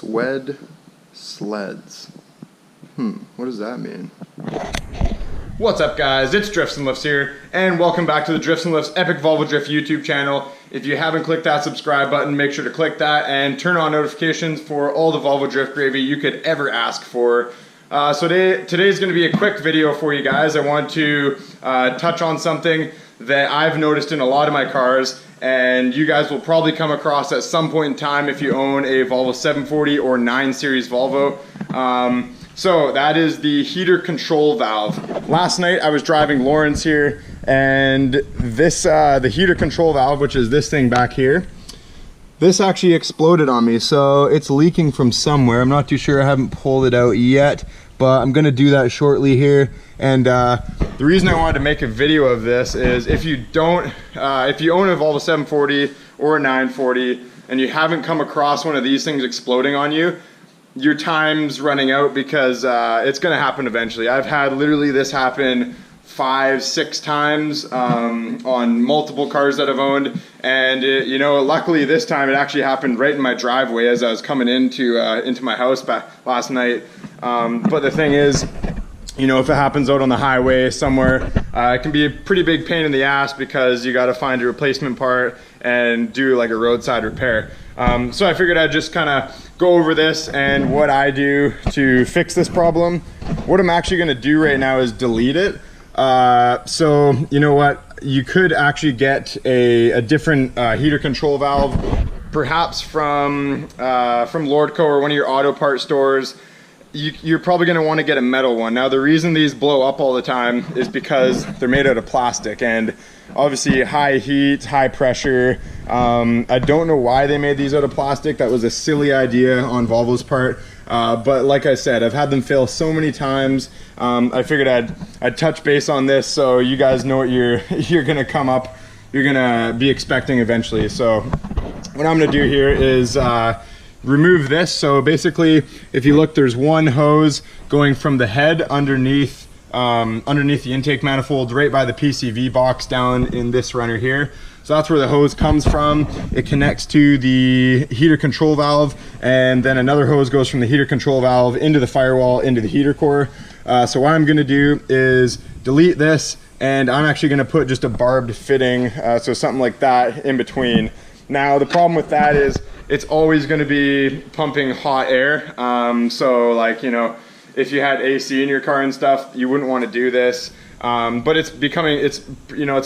Swed sleds. What does that mean? What's up, guys? It's Drifts and Lifts here, and welcome back to the Drifts and Lifts Epic Volvo Drift YouTube channel. If you haven't clicked that subscribe button, make sure to click that and turn on notifications for all the Volvo Drift gravy you could ever ask for. So today's going to be a quick video for you guys. I want to touch on something that I've noticed in a lot of my cars, and you guys will probably come across at some point in time if you own a Volvo 740 or 9 Series Volvo. So that is the heater control valve. Last night I was driving Lawrence here, and this the heater control valve, which is this thing back here, this actually exploded on me. So it's leaking from somewhere. I'm not too sure. I haven't pulled it out yet, but I'm gonna do that shortly here. And the reason I wanted to make a video of this is if you own a Volvo 740 or a 940 and you haven't come across one of these things exploding on you, your time's running out, because it's gonna happen eventually. I've had literally this happen 5-6 times on multiple cars that I've owned, and you know, luckily this time it actually happened right in my driveway as I was coming into my house last night. But the thing is, you know, if it happens out on the highway somewhere, it can be a pretty big pain in the ass, because you got to find a replacement part and do like a roadside repair. So I figured I'd just kind of go over this and what I do to fix this problem. What I'm actually going to do right now is delete it. So you know what, you could actually get a different heater control valve, perhaps from Lordco or one of your auto part stores. You're probably going to want to get a metal one. Now, the reason these blow up all the time is because they're made out of plastic, and obviously high heat, high pressure. I don't know why they made these out of plastic. That was a silly idea on Volvo's part. But like I said, I've had them fail so many times. I figured I'd touch base on this so you guys know what you're going to be expecting eventually. So what I'm going to do here is remove this. So basically, if you look, there's one hose going from the head underneath the intake manifold right by the PCV box down in this runner here. So that's where the hose comes from. It connects to the heater control valve, and then another hose goes from the heater control valve into the firewall, into the heater core. So what I'm gonna do is delete this, and I'm actually gonna put just a barbed fitting, so something like that in between. Now, the problem with that is it's always going to be pumping hot air. So like, you know, if you had AC in your car and stuff, you wouldn't want to do this. But it's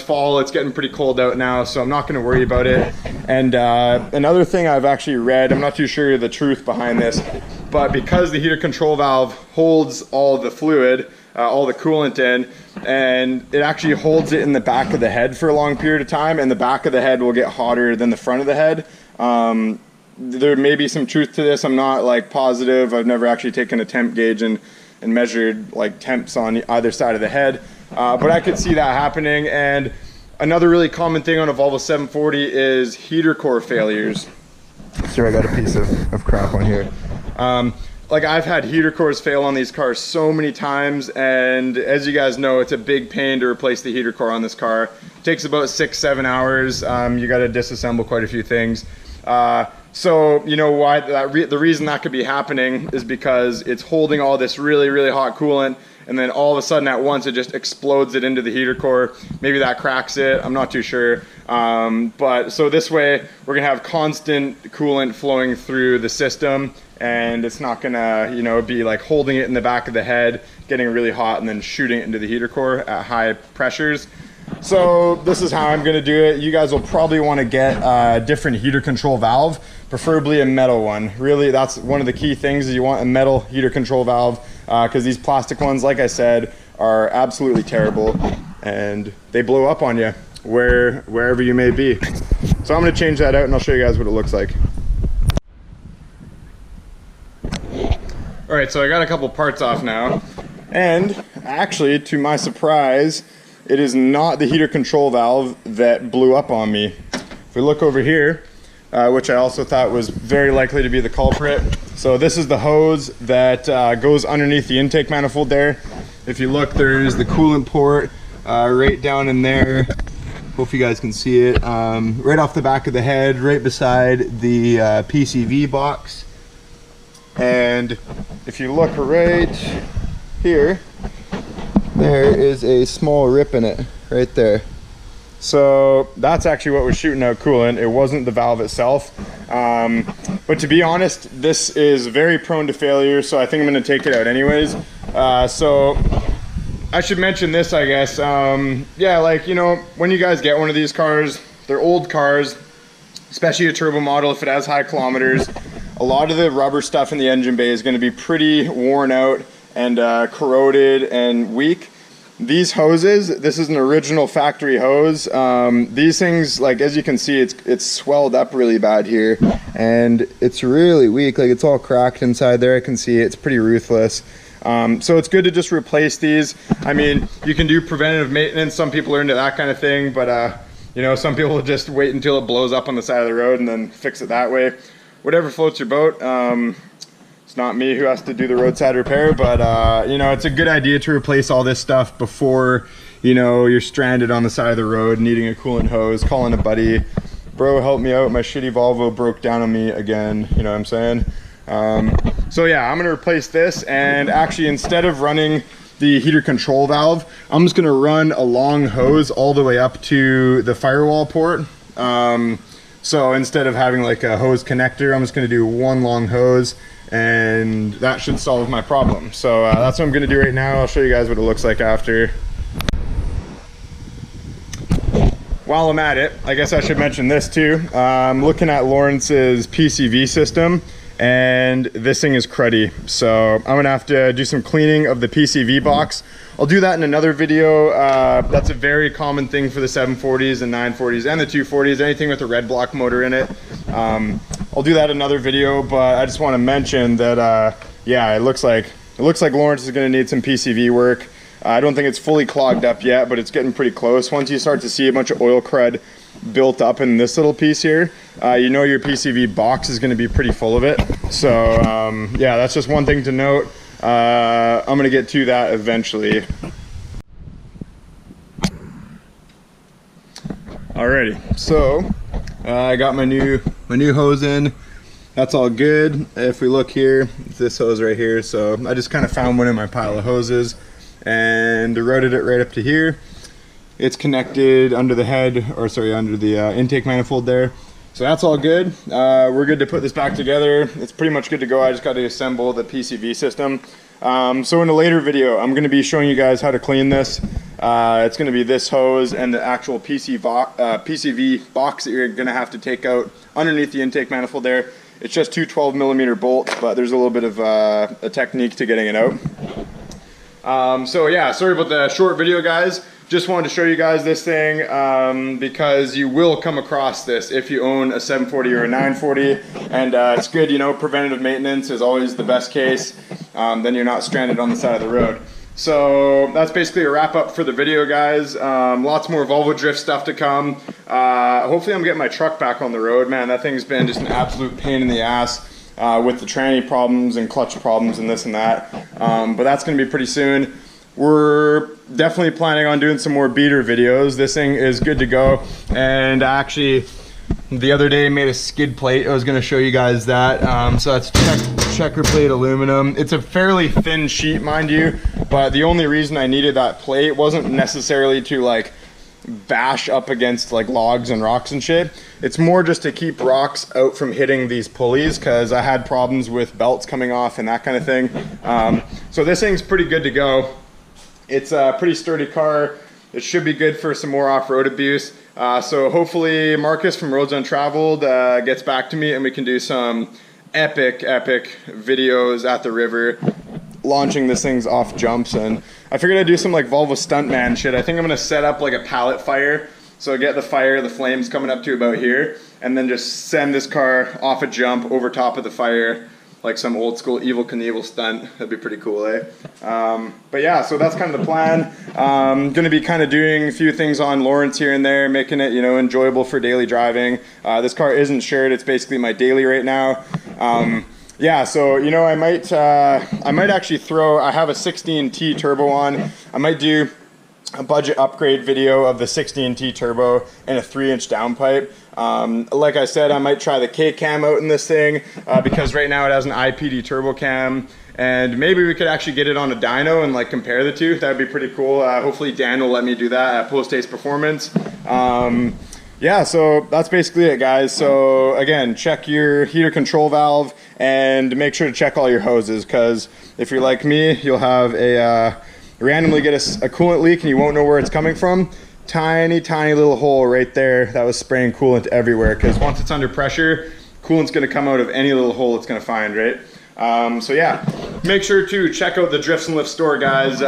fall, it's getting pretty cold out now, so I'm not going to worry about it. And another thing I've actually read, I'm not too sure the truth behind this, but because the heater control valve holds all the fluid, all the coolant in, and it actually holds it in the back of the head for a long period of time, and the back of the head will get hotter than the front of the head. There may be some truth to this. I'm not like positive. I've never actually taken a temp gauge and measured like temps on either side of the head, but I could see that happening. And another really common thing on a Volvo 740 is heater core failures. Sure, I got a piece of crap on here. Like, I've had heater cores fail on these cars so many times, and as you guys know, it's a big pain to replace the heater core on this car. It takes about 6-7 hours. You got to disassemble quite a few things. So you know why the reason that could be happening is because it's holding all this really, really hot coolant, and then all of a sudden at once it just explodes it into the heater core. Maybe that cracks it, I'm not too sure. But so this way we're gonna have constant coolant flowing through the system, and it's not gonna, you know, be like holding it in the back of the head, getting really hot, and then shooting it into the heater core at high pressures. So this is how I'm going to do it. You guys will probably want to get a different heater control valve, preferably a metal one. Really, that's one of the key things, is you want a metal heater control valve, because these plastic ones, like I said, are absolutely terrible, and they blow up on you wherever you may be. So I'm going to change that out, and I'll show you guys what it looks like. All right, so I got a couple parts off now, and actually, to my surprise, it is not the heater control valve that blew up on me. If we look over here, which I also thought was very likely to be the culprit. So this is the hose that goes underneath the intake manifold there. If you look, there's the coolant port right down in there. Hope you guys can see it. Right off the back of the head, right beside the PCV box. And if you look right here, there is a small rip in it right there. So that's actually what was shooting out coolant. It wasn't the valve itself. But to be honest, this is very prone to failure, so I think I'm going to take it out anyways. So I should mention this, I guess. Yeah, like, you know, when you guys get one of these cars, they're old cars, especially a turbo model. If it has high kilometers, a lot of the rubber stuff in the engine bay is going to be pretty worn out and corroded and weak. These hoses, this is an original factory hose. These things, like, as you can see, it's swelled up really bad here, and it's really weak. Like, it's all cracked inside there. I can see it's pretty ruthless. So it's good to just replace these. I mean, you can do preventative maintenance. Some people are into that kind of thing, but you know, some people will just wait until it blows up on the side of the road and then fix it that way. Whatever floats your boat. It's not me who has to do the roadside repair, but you know, it's a good idea to replace all this stuff before, you know, you're stranded on the side of the road needing a coolant hose, calling a buddy, bro, help me out, my shitty Volvo broke down on me again, you know what I'm saying? So yeah, I'm gonna replace this, and actually, instead of running the heater control valve, I'm just gonna run a long hose all the way up to the firewall port. So instead of having like a hose connector, I'm just gonna do one long hose, and that should solve my problem. So that's what I'm gonna do right now. I'll show you guys what it looks like after. While I'm at it, I guess I should mention this too. I'm looking at Lawrence's Pcv system, and this thing is cruddy. So I'm gonna have to do some cleaning of the PCV box. I'll do that in another video. That's a very common thing for the 740s and 940s and the 240s, anything with a red block motor in it. I'll do that in another video, but I just want to mention that yeah, it looks like Lawrence is going to need some PCV work. I don't think it's fully clogged up yet, but it's getting pretty close. Once you start to see a bunch of oil crud built up in this little piece here, you know your PCV box is going to be pretty full of it. So yeah, that's just one thing to note. I'm going to get to that eventually. Alrighty, so I got my new hose in. That's all good. If we look here, it's this hose right here. So I just kind of found one in my pile of hoses and routed it right up to here. It's connected under the head, or sorry, under the intake manifold there. So that's all good. We're good to put this back together. It's pretty much good to go. I just got to assemble the PCV system. So in a later video, I'm going to be showing you guys how to clean this. It's going to be this hose and the actual PCV box that you're going to have to take out underneath the intake manifold there. It's just two 12mm bolts, but there's a little bit of a technique to getting it out. So yeah, sorry about the short video, guys. Just wanted to show you guys this thing because you will come across this if you own a 740 or a 940, and it's good, you know, preventative maintenance is always the best case. Then you're not stranded on the side of the road. So that's basically a wrap up for the video, guys. Lots more Volvo drift stuff to come. Hopefully I'm getting my truck back on the road. Man, that thing's been just an absolute pain in the ass with the tranny problems and clutch problems and this and that. But that's gonna be pretty soon. We're definitely planning on doing some more beater videos. This thing is good to go. And actually, the other day made a skid plate. I was gonna show you guys that. So that's checker plate aluminum. It's a fairly thin sheet, mind you, but the only reason I needed that plate wasn't necessarily to like bash up against like logs and rocks and shit. It's more just to keep rocks out from hitting these pulleys, because I had problems with belts coming off and that kind of thing. So this thing's pretty good to go. It's a pretty sturdy car. It should be good for some more off-road abuse. So hopefully Marcus from Roads Untraveled gets back to me and we can do some epic videos at the river launching this thing's off jumps. And I figured I'd do some like Volvo stuntman shit. I think I'm gonna set up like a pallet fire, so I get the flames coming up to about here, and then just send this car off a jump over top of the fire like some old school Evel Knievel stunt. That'd be pretty cool, eh? But yeah, so that's kind of the plan. Gonna be kind of doing a few things on Lawrence here and there, making it, you know, enjoyable for daily driving. This car isn't shared, it's basically my daily right now. Yeah, so, you know, I might actually throw, I have a 16T turbo on. I might do a budget upgrade video of the 16T turbo and a 3-inch downpipe. Like I said, I might try the K-cam out in this thing because right now it has an IPD turbo cam, and maybe we could actually get it on a dyno and like compare the two. That would be pretty cool. Hopefully Dan will let me do that at Post Haste Performance. Yeah, so that's basically it, guys. So again, check your heater control valve and make sure to check all your hoses, because if you're like me, you'll have a randomly get a coolant leak and you won't know where it's coming from. Tiny little hole right there that was spraying coolant everywhere, because once it's under pressure, coolant's going to come out of any little hole it's going to find, right? So yeah, make sure to check out the Drifts and Lifts store, guys.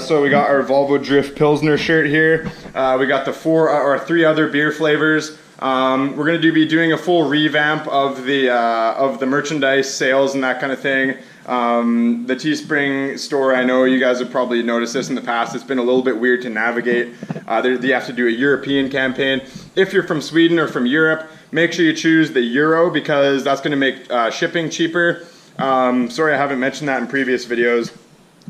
So we got our Volvo Drift Pilsner shirt here. We got the 3 other beer flavors. We're going to be doing a full revamp of the merchandise sales and that kind of thing. The Teespring store, I know you guys have probably noticed this in the past, it's been a little bit weird to navigate. You have to do a European campaign. If you're from Sweden or from Europe, make sure you choose the euro, because that's going to make shipping cheaper. Sorry I haven't mentioned that in previous videos.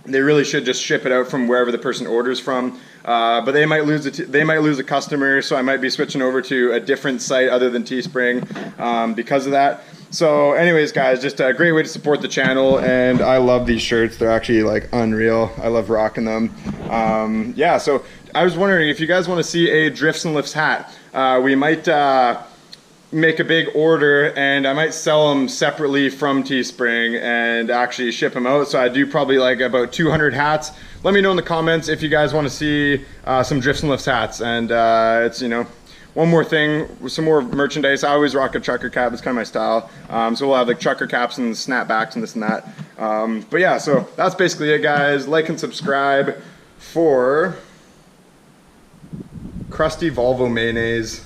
They really should just ship it out from wherever the person orders from. But they might lose a customer, so I might be switching over to a different site other than Teespring because of that. So anyways, guys, just a great way to support the channel, and I love these shirts. They're actually like unreal. I love rocking them. Yeah, so I was wondering if you guys want to see a Drifts and Lifts hat. We might make a big order, and I might sell them separately from Teespring and actually ship them out. So I do probably like about 200 hats. Let me know in the comments if you guys want to see some Drifts and Lifts hats. And it's, you know, one more thing, some more merchandise. I always rock a trucker cap, it's kind of my style. So we'll have like trucker caps and snapbacks and this and that. But yeah, so that's basically it, guys. Like and subscribe for crusty Volvo mayonnaise.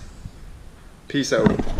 Peace out.